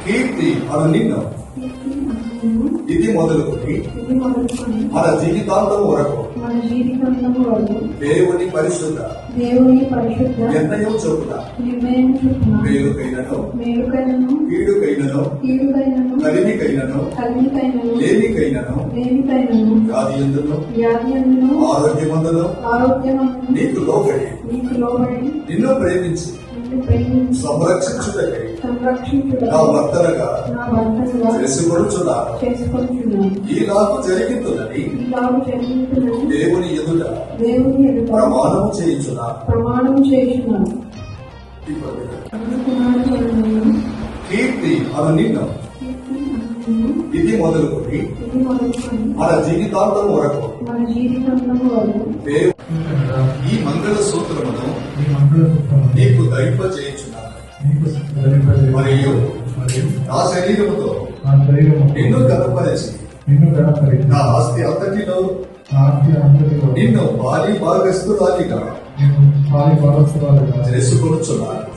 కీర్తి అను నిన్ను ఇది మొదలుకొని మన జీవితాంతం వరకు దేవుని పరిశుద్ధ నిర్ణయం చొప్పున మేలుకైనను కీడుకైనను కలిమికైనను లేమికైనను వ్యాధి ఎందును ఆరోగ్యమందును నీకు లోబడి నిన్ను ప్రేమించి సంరక్షించుటకై నా భర్తలుగా చేసుకొనుచున్నాను. ఈ నాకు జరిగిందని దేవుని ఎదుట ప్రమాణం చేయించున్నాను. కీర్తి అను నిన్ను ఇది మొదలుకొని మన జీవితాంతం వరకు ఈ మంగళ సూత్రమును నీకు ధరింప చేయించున్నాను. మరియు నా శరీరముతో నిన్ను కనపరిచి నా ఆస్తి అంతటిలో నిన్ను బాలి భాగస్తురాలిగా చేసుకొనుచున్నాను.